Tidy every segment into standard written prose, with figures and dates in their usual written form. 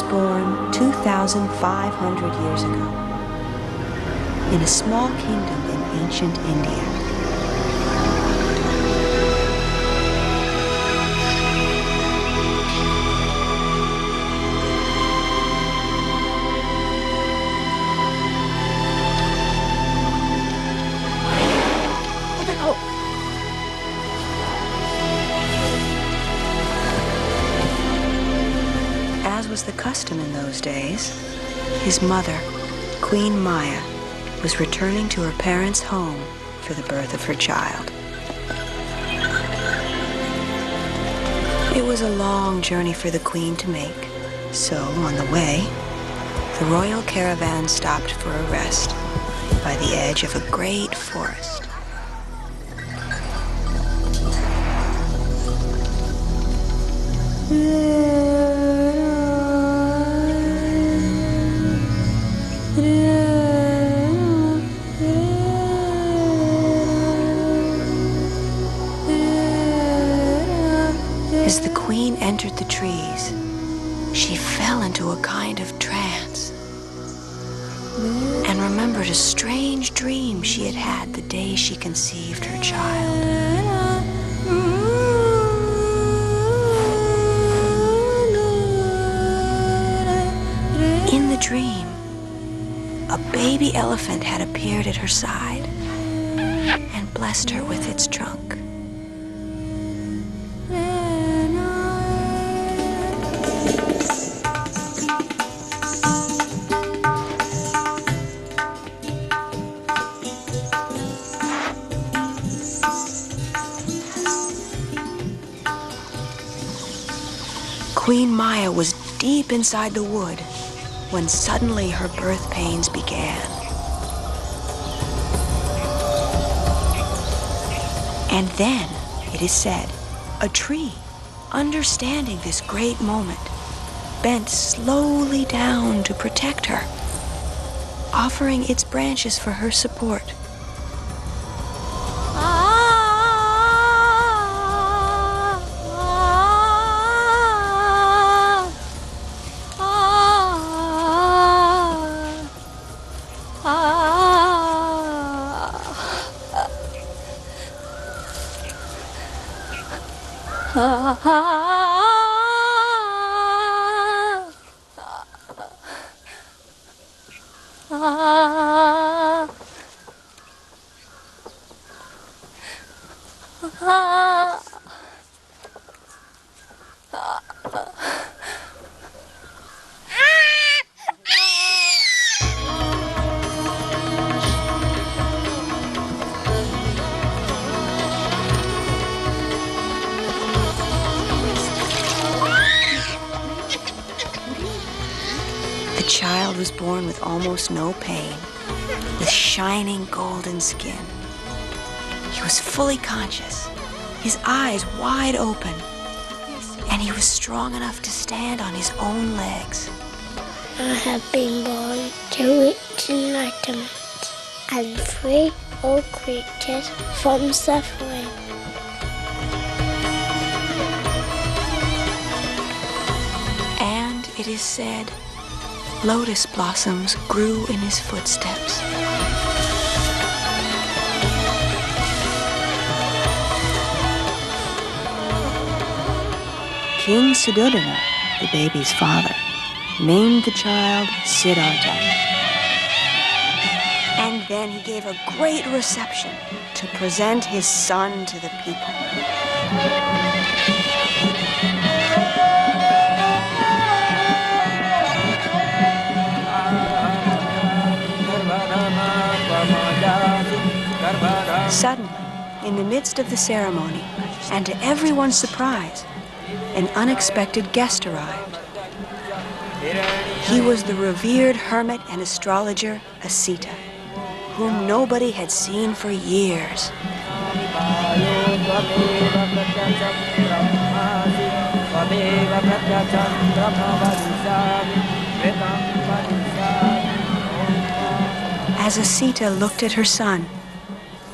was born 2,500 years ago in a small kingdom in ancient India. As was the custom in those days, his mother, Queen Maya, was returning to her parents' home for the birth of her child. It was a long journey for the queen to make, so on the way, the royal caravan stopped for a rest by the edge of a great forest. As the queen entered the trees, she fell into a kind of trance and remembered a strange dream she had had the day she conceived her child. In the dream, a baby elephant had appeared at her side and blessed her with its trunk. Queen Maya was deep inside the wood when suddenly her birth pains began. And then, it is said, a tree, understanding this great moment, bent slowly down to protect her, offering its branches for her support. The child was born with almost no pain, with shining golden skin. He was fully conscious, his eyes wide open, and he was strong enough to stand on his own legs. I have been born to reach enlightenment and free all creatures from suffering. And it is said, lotus blossoms grew in his footsteps. King Suddhodana, the baby's father, named the child Siddhartha. And then he gave a great reception to present his son to the people. Suddenly, in the midst of the ceremony, and to everyone's surprise, an unexpected guest arrived. He was the revered hermit and astrologer Asita, whom nobody had seen for years. As Asita looked at her son,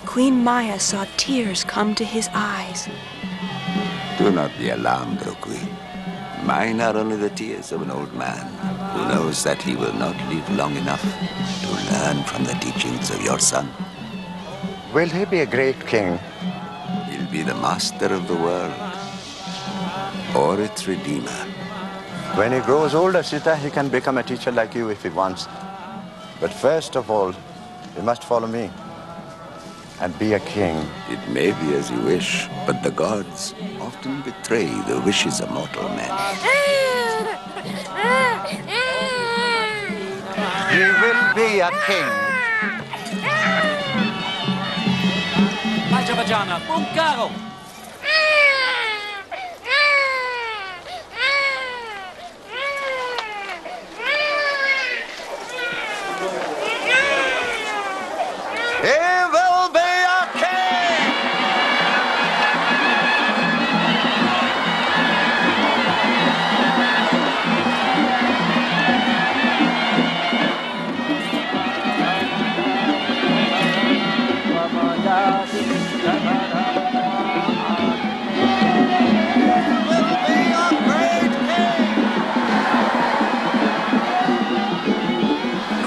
Queen Maya saw tears come to his eyes. Do not be alarmed, O Queen. Mine are only the tears of an old man who knows that he will not live long enough to learn from the teachings of your son. Will he be a great king? He'll be the master of the world, or its redeemer. When he grows older, Sita, he can become a teacher like you if he wants. But first of all, he must follow me and be a king. It may be as you wish, but the gods often betray the wishes of mortal men. He will be a king. Vajana, buon caro! He will be a king!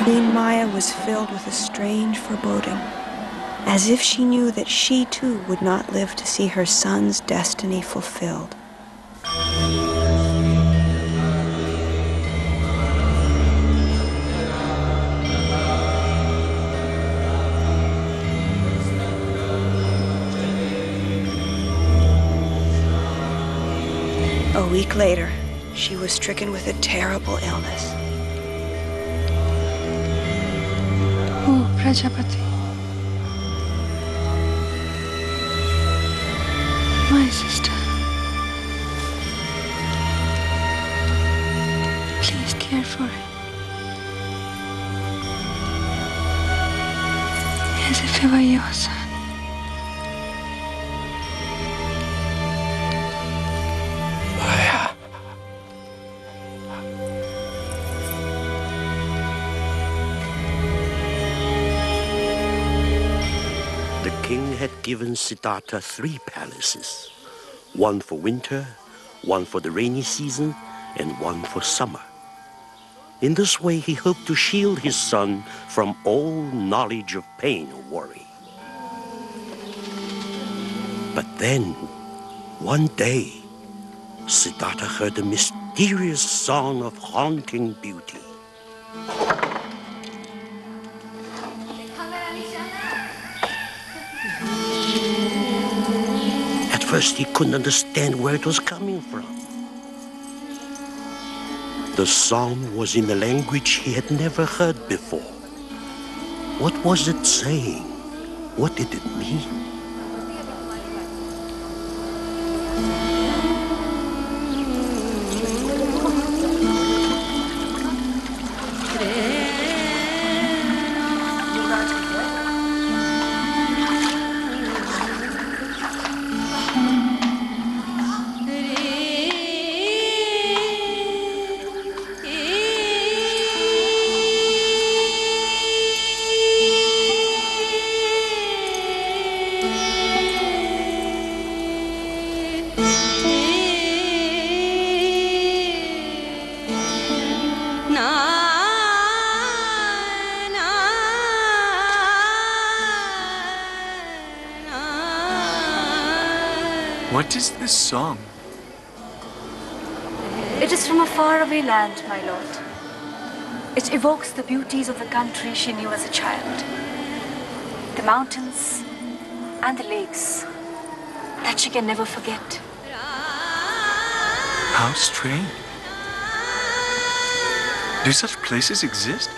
Queen Maya was filled with a strange foreboding, as if she knew that she too would not live to see her son's destiny fulfilled. A week later, she was stricken with a terrible illness. Oh, Prajapati. My sister. Please care for her. As if he were your son. The king had given Siddhartha 3 palaces, one for winter, one for the rainy season, and one for summer. In this way, he hoped to shield his son from all knowledge of pain or worry. But then, one day, Siddhartha heard a mysterious song of haunting beauty. At first, he couldn't understand where it was coming from. The song was in a language he had never heard before. What was it saying? What did it mean? What is this song? It is from a faraway land, my lord. It evokes the beauties of the country she knew as a child. The mountains and the lakes that she can never forget. How strange. Do such places exist?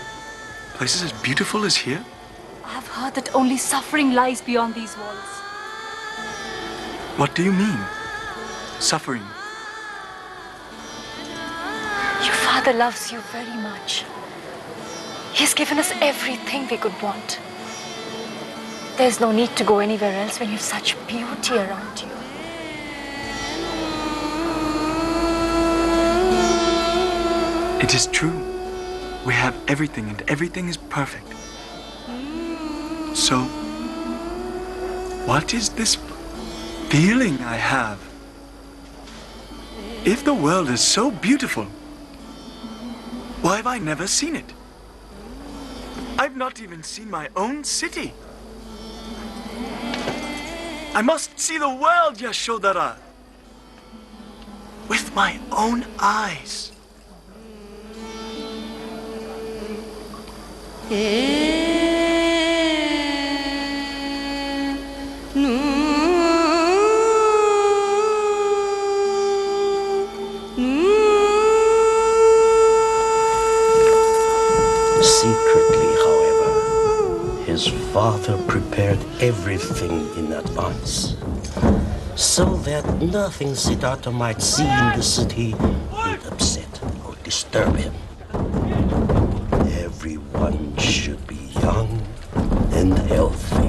Places as beautiful as here? I have heard that only suffering lies beyond these walls. What do you mean? Suffering? Your father loves you very much. He has given us everything we could want. There's no need to go anywhere else when you have such beauty around you. It is true. We have everything and everything is perfect. So, what is this feeling I have? If the world is so beautiful, why have I never seen it? I've not even seen my own city. I must see the world, Yashodhara, with my own eyes. Secretly, however, his father prepared everything in advance, so that nothing Siddhartha might see in the city would upset or disturb him. Everyone should be young and healthy.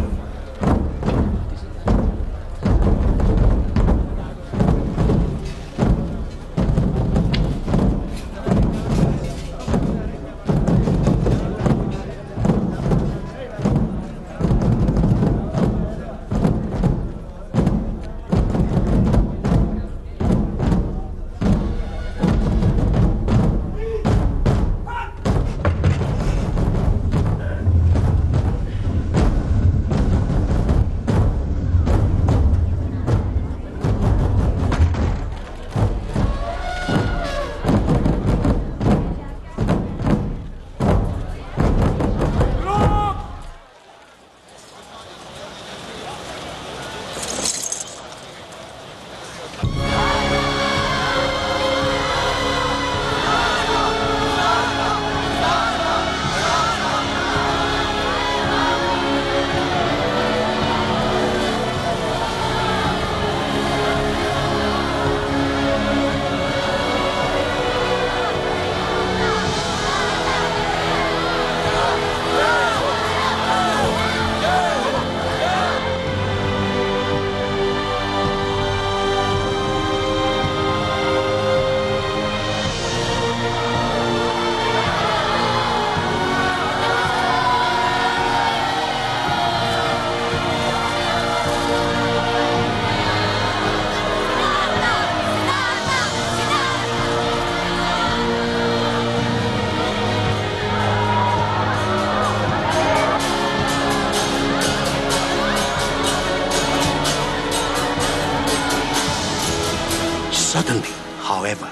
Suddenly, however,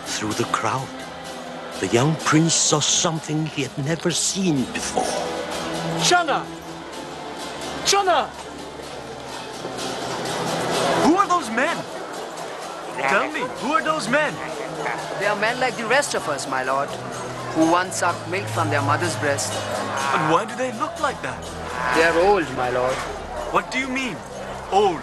through the crowd, the young prince saw something he had never seen before. Channa! Channa! Who are those men? Tell me, who are those men? They are men like the rest of us, my lord, who once sucked milk from their mother's breast. But why do they look like that? They are old, my lord. What do you mean, old?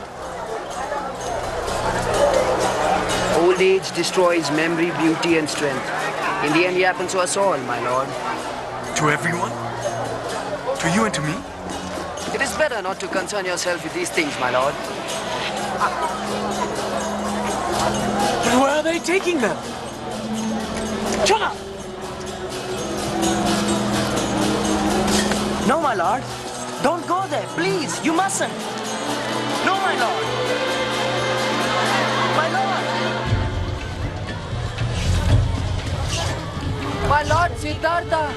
Old age destroys memory, beauty, and strength. In the end, it happens to us all, my lord. To everyone? To you and to me? It is better not to concern yourself with these things, my lord. But where are they taking them? Channa! No, my lord. Don't go there, please. You mustn't. No, my lord. My lord. My lord Siddhartha.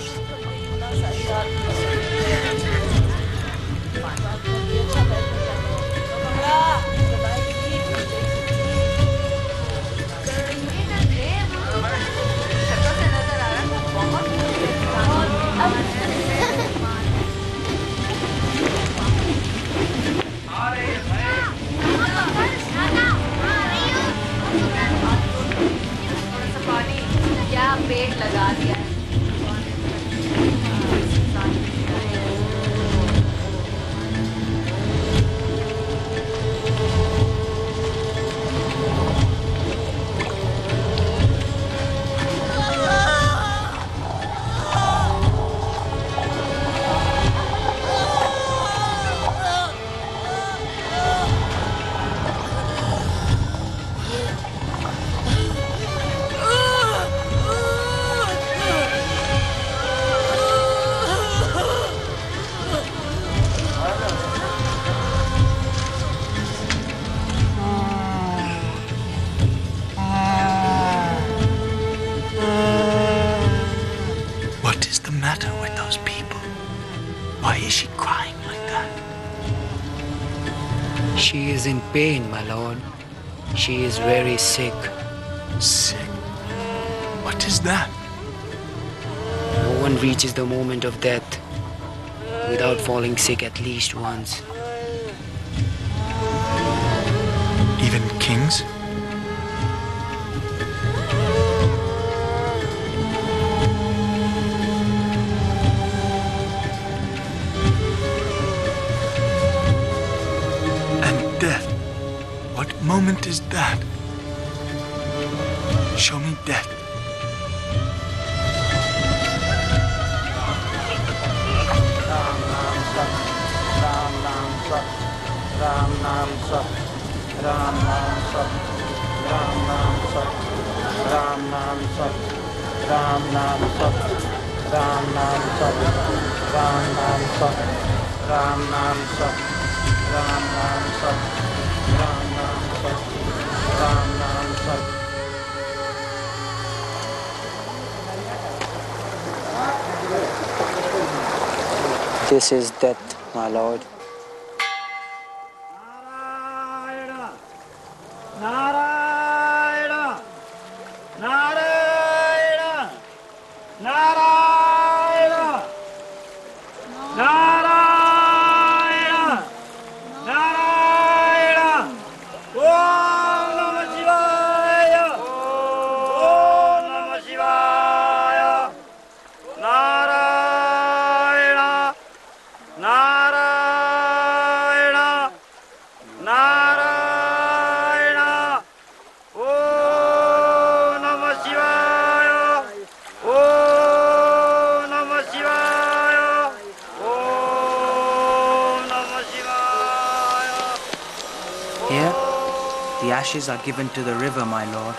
क्या पेट लगा दिया है that? She is in pain, my lord. She is very sick. Sick? What is that? No one reaches the moment of death without falling sick at least once. Even kings? And death? What moment is that? Show me death. Ram Nam Sat, Ram Nam Sat, Ram Nam Sat, Ram Nam Sat, Ram Nam Sat, Ram Nam Sat, Ram Nam Sat, Ram Nam Sat, Ram Nam Sat, Ram Nam Sat, Ram Nam Sat. This is death, my lord. Narayana, Narayana, Narayana, Narayana, Narayana. Om Namah Shivaya, Om Namah Shivaya, Narayana, Narayana, Narayana. Here, the ashes are given to the river, my lord.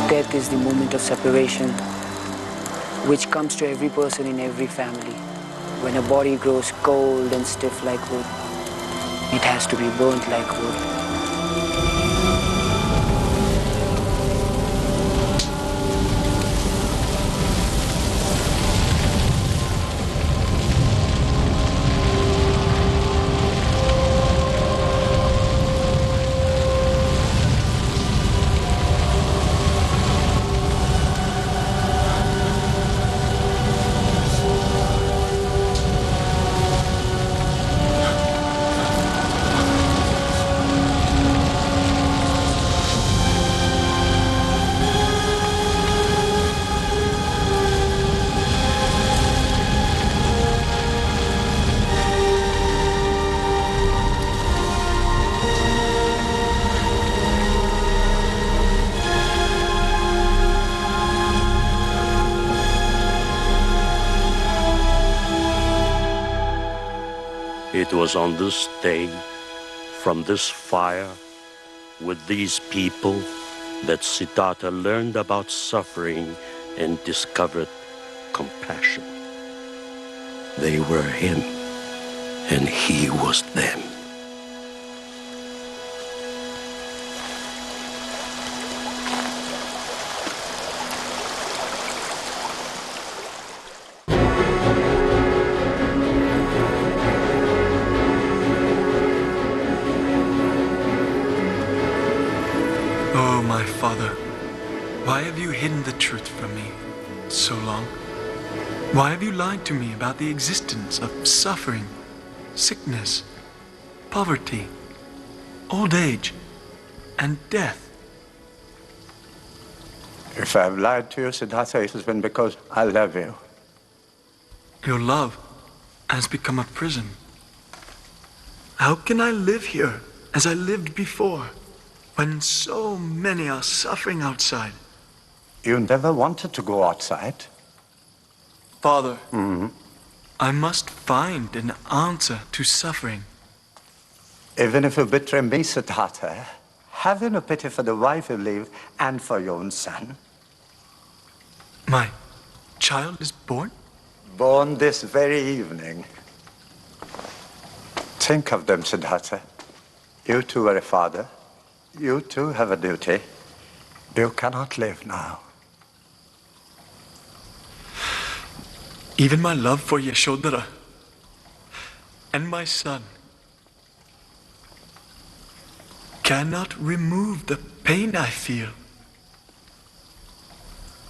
Death is the moment of separation, which comes to every person in every family. When a body grows cold and stiff like wood, it has to be burnt like wood. It was on this day, from this fire, with these people, that Siddhartha learned about suffering and discovered compassion. They were him, and he was them. Oh, my father, why have you hidden the truth from me so long? Why have you lied to me about the existence of suffering, sickness, poverty, old age, and death? If I've lied to you, Siddhartha, it has been because I love you. Your love has become a prison. How can I live here as I lived before? when so many are suffering outside? You never wanted to go outside. Father, I must find an answer to suffering. Even if you betray me, Siddhartha, have you no pity for the wife you leave and for your own son? My child is born? Born this very evening. Think of them, Siddhartha. You too are a father. You too have a duty. You cannot live now. Even my love for Yashodhara and my son cannot remove the pain I feel.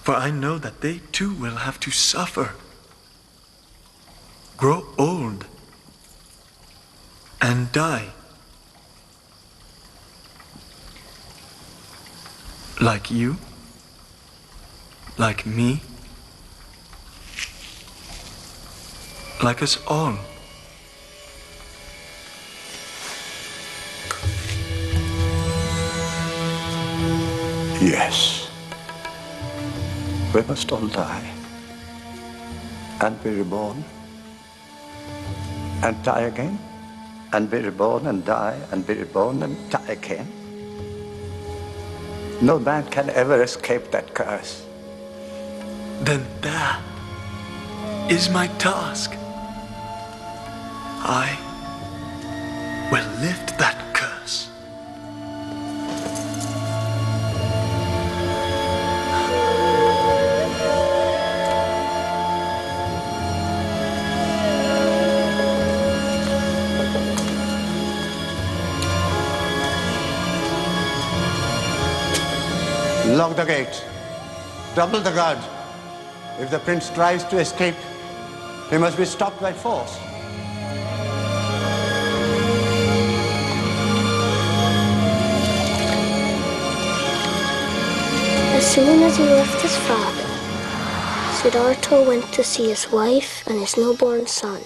For I know that they too will have to suffer, grow old, and die. Like you, like me, like us all. Yes. We must all die and be reborn and die again and be reborn and die and be reborn and die again. No man can ever escape that curse. Then that is my task. I will lift that curse. Lock the gate. Double the guard. If the prince tries to escape, he must be stopped by force. As soon as he left his father, Siddhartha went to see his wife and his newborn son.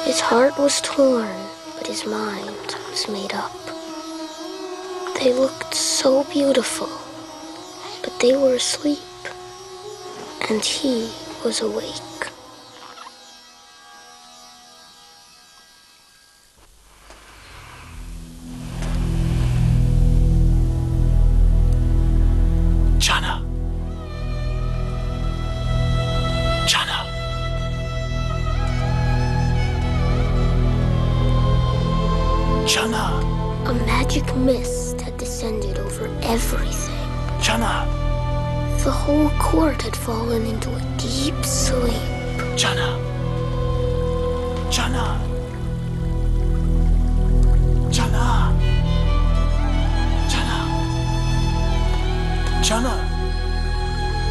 His heart was torn, but his mind was made up. They looked so beautiful, but they were asleep, and he was awake. Jana! Jana! Jana! A magic mist had descended over everything. Jana! The whole court had fallen into a deep sleep. Jana! Jana! Jana! Jana! Jana!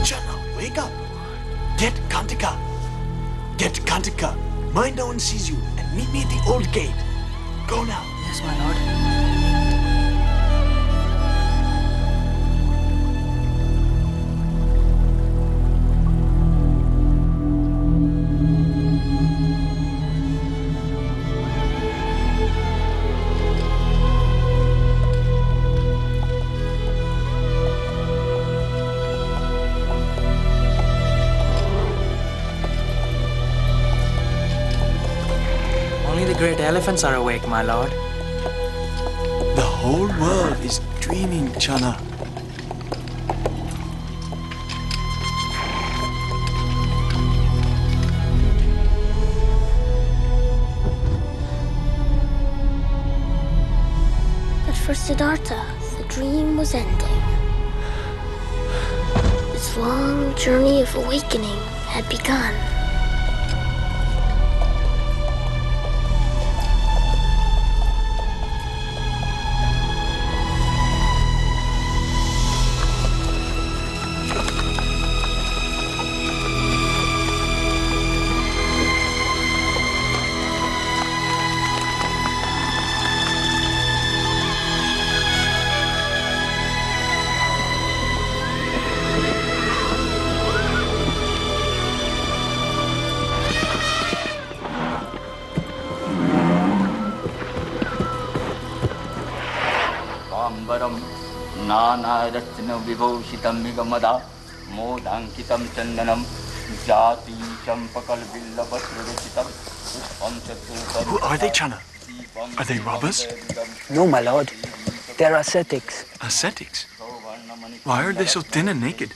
Jana, wake up! Get Kantika! Get Kantika! Mind no one sees you and meet me at the old gate. Go now. Yes, my lord. Only the great elephants are awake, my lord. The whole world is dreaming, Jana. But for Siddhartha, the dream was ending. His long journey of awakening had begun. नानारत्न विभूषितं निगमदा मोदाङ्कितं चन्दनं जाति चम्पकल्बिल्लपत्ररचितं Who are they, Channa? Are they robbers? No, my lord. They're ascetics. Ascetics? Why are they so thin and naked?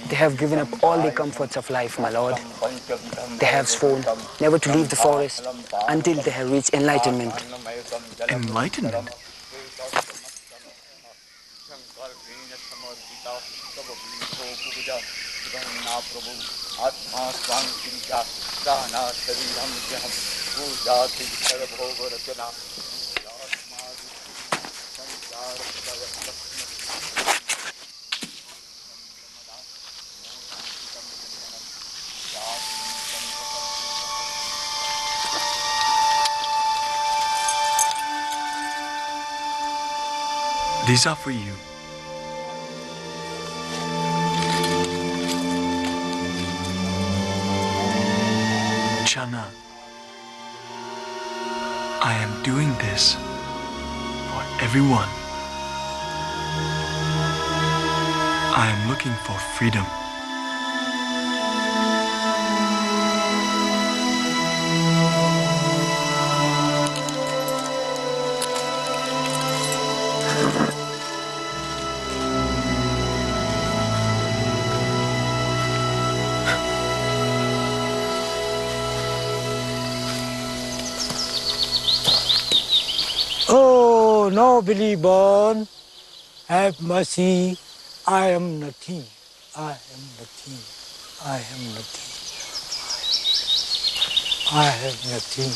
They have given up all the comforts of life, my lord. They have sworn never to leave the forest until they have reached enlightenment. Enlightenment? These are for you. Channa, I am doing this for everyone. I am looking for freedom. Oh, nobly born, have mercy. I am nothing. I am nothing. I am nothing. I have nothing.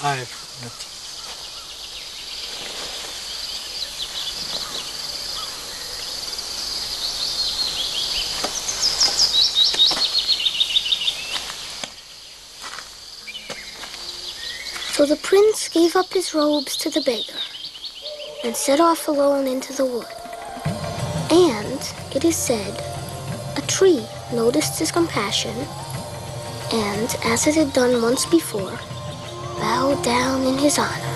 I have nothing. So the prince gave up his robes to the beggar and set off alone into the wood. And, it is said, a tree noticed his compassion and, as it had done once before, bowed down in his honor.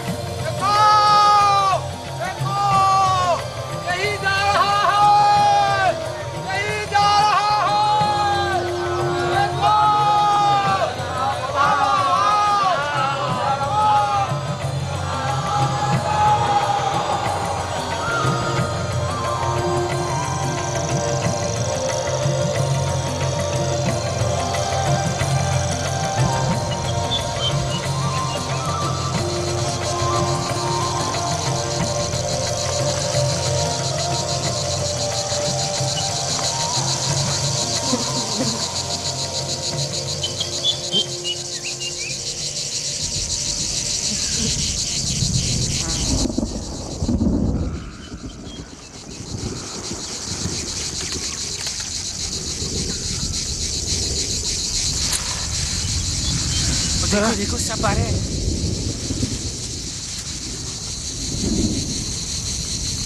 देखो सब आ रहे हैं।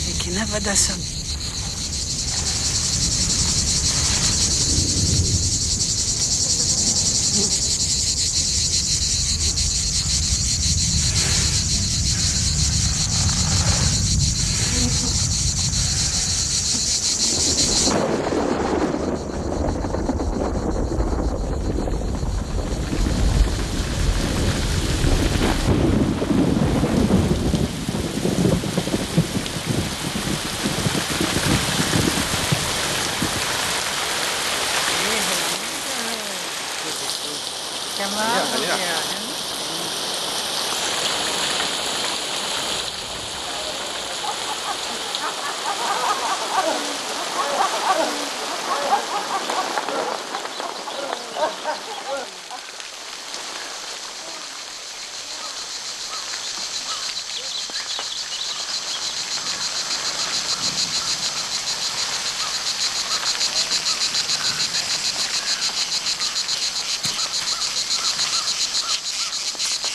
लेकिन अब सब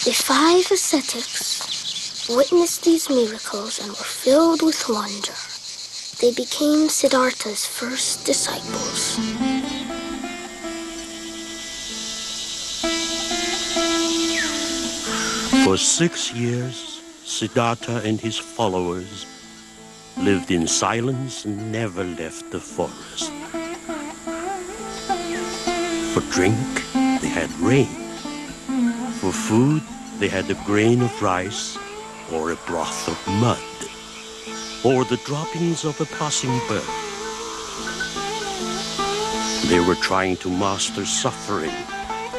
The 5 ascetics witnessed these miracles and were filled with wonder. They became Siddhartha's first disciples. For 6 years, Siddhartha and his followers lived in silence and never left the forest. For drink, they had rain. For food, they had a grain of rice or a broth of mud, or the droppings of a passing bird. They were trying to master suffering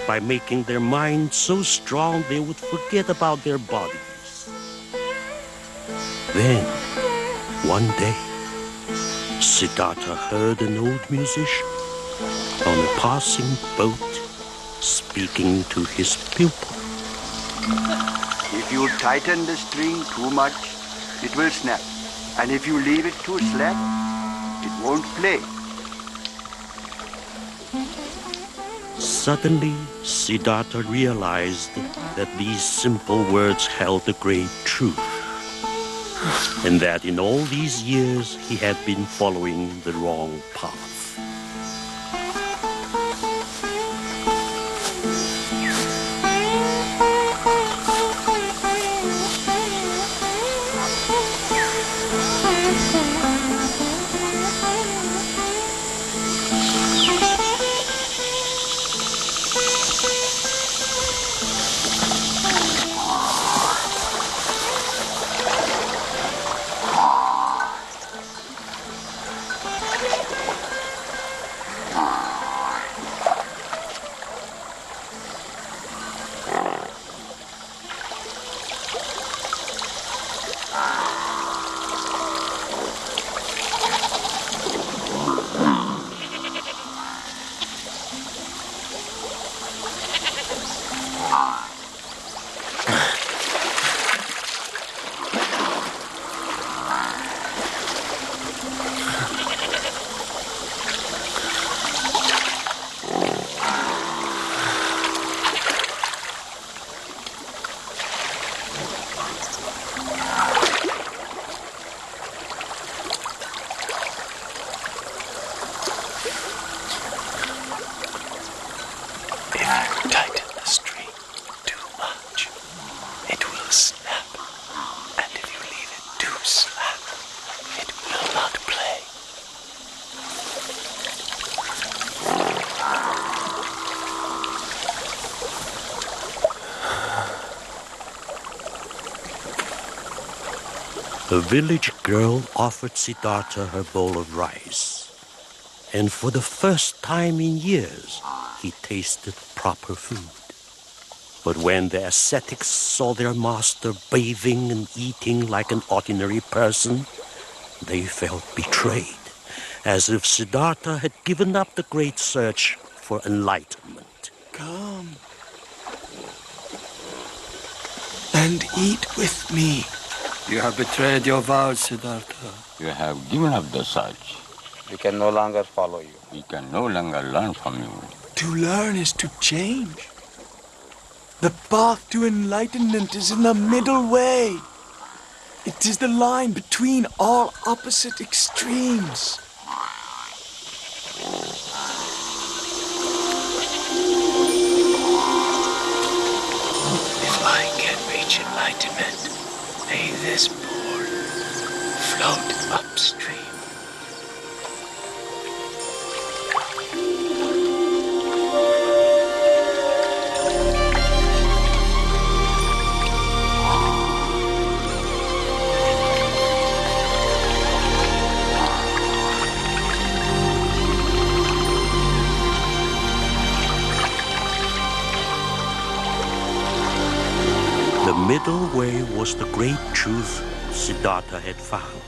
by making their minds so strong they would forget about their bodies. Then, one day, Siddhartha heard an old musician on a passing boat speaking to his pupil. If you tighten the string too much, it will snap. And if you leave it too slack, it won't play. Suddenly, Siddhartha realized that these simple words held a great truth, and that in all these years he had been following the wrong path. The village girl offered Siddhartha her bowl of rice, and for the first time in years, he tasted proper food. But when the ascetics saw their master bathing and eating like an ordinary person, they felt betrayed, as if Siddhartha had given up the great search for enlightenment. Come and eat with me. You have betrayed your vows, Siddhartha. You have given up the search. We can no longer follow you. We can no longer learn from you. To learn is to change. The path to enlightenment is in the middle way. It is the line between all opposite extremes. If I can reach enlightenment, may this bowl float upstream. The middle way was the great truth Siddhartha had found,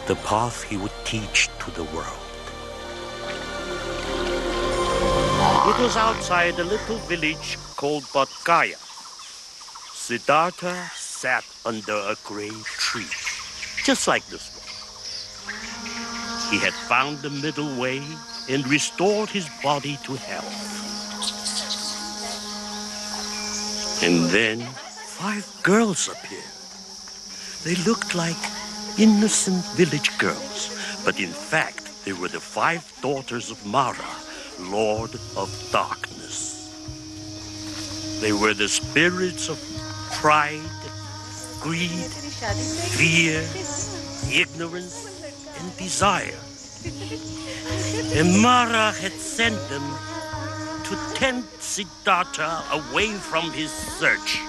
the path he would teach to the world. It was outside a little village called Bodhgaya. Siddhartha sat under a great tree, just like this one. He had found the middle way and restored his body to health. And then 5 girls appeared. They looked like innocent village girls, but in fact, they were the 5 daughters of Mara, Lord of Darkness. They were the spirits of pride, greed, fear, ignorance and desire. And Mara had sent them to tempt Siddhartha away from his search.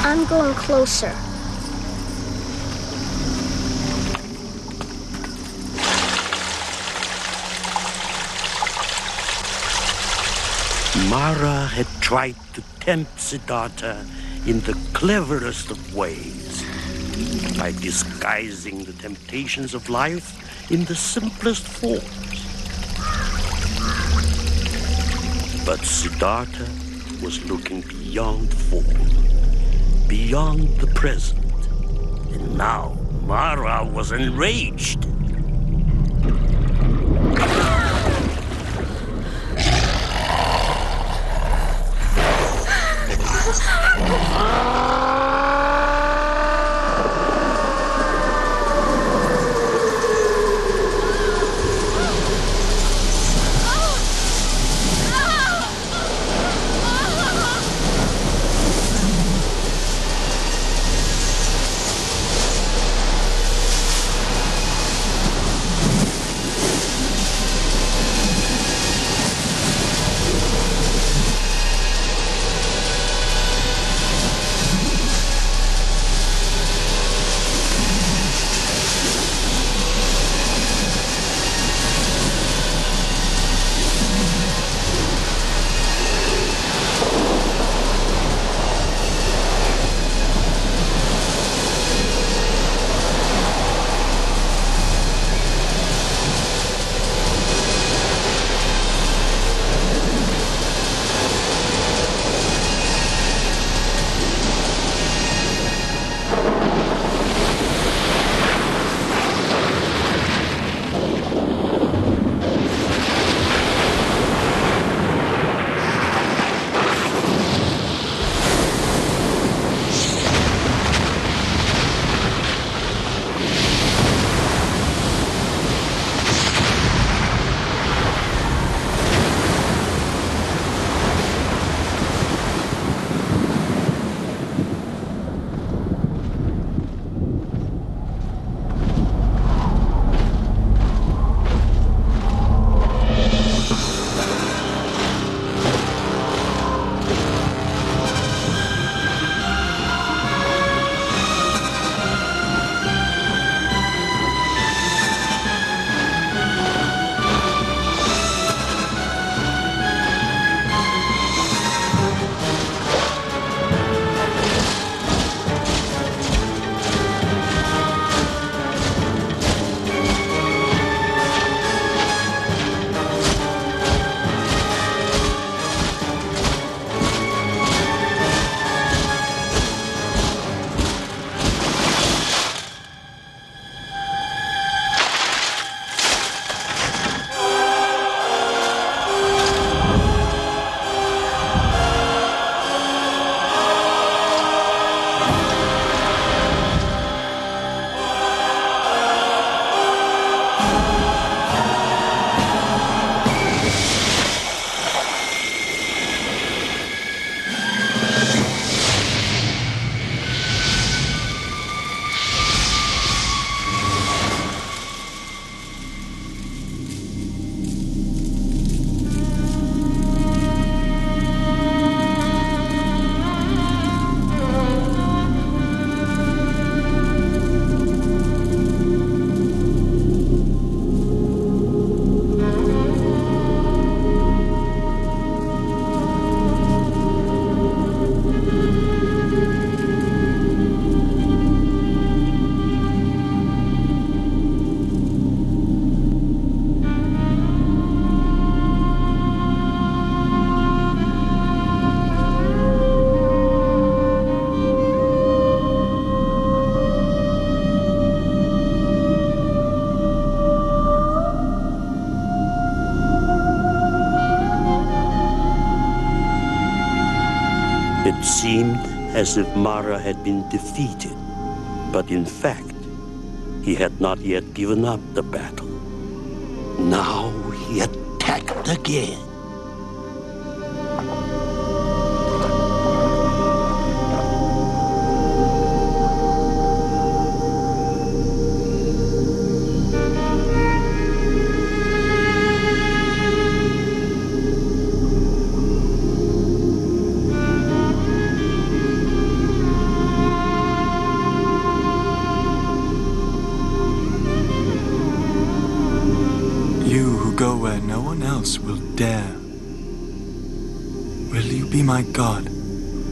I'm going closer. Mara had tried to tempt Siddhartha in the cleverest of ways, by disguising the temptations of life in the simplest forms. But Siddhartha was looking beyond form, beyond the present. And now Mara was enraged. It seemed as if Mara had been defeated, but in fact, he had not yet given up the battle. Now he attacked again. Go where no one else will dare. Will you be my god,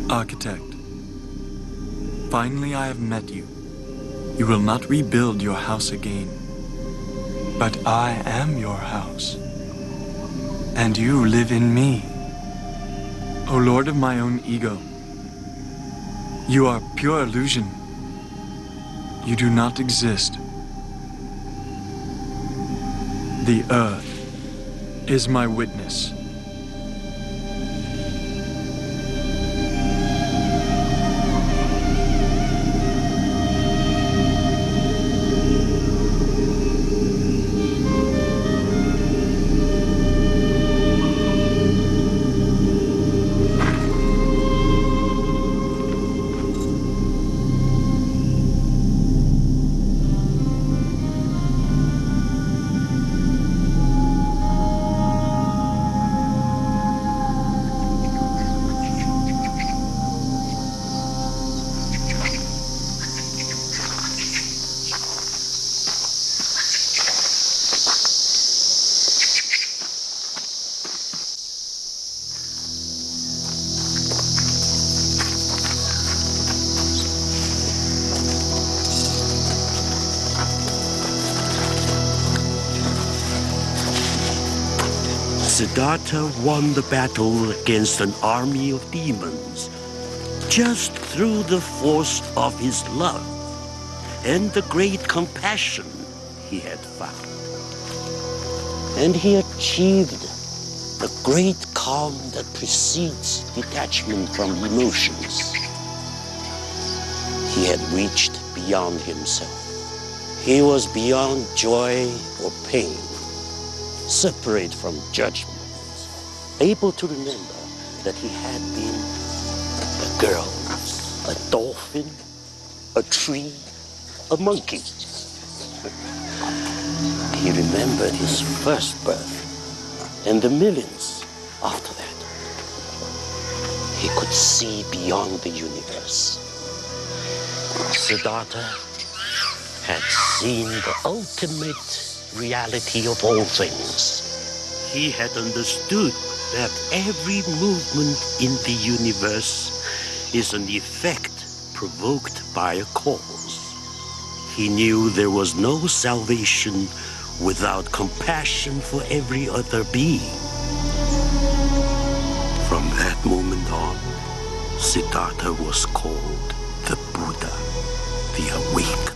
architect? Finally I have met you. You will not rebuild your house again, but I am your house, and you live in me. O Lord of my own ego, you are pure illusion. You do not exist. The earth is my witness. Siddhartha won the battle against an army of demons just through the force of his love and the great compassion he had found. And he achieved the great calm that precedes detachment from emotions. He had reached beyond himself. He was beyond joy or pain, separate from judgment, able to remember that he had been a girl, a dolphin, a tree, a monkey. He remembered his first birth and the millions after that. He could see beyond the universe. Siddhartha had seen the ultimate reality of all things. He had understood that every movement in the universe is an effect provoked by a cause. He knew there was no salvation without compassion for every other being. From that moment on, Siddhartha was called the Buddha, the Awakened.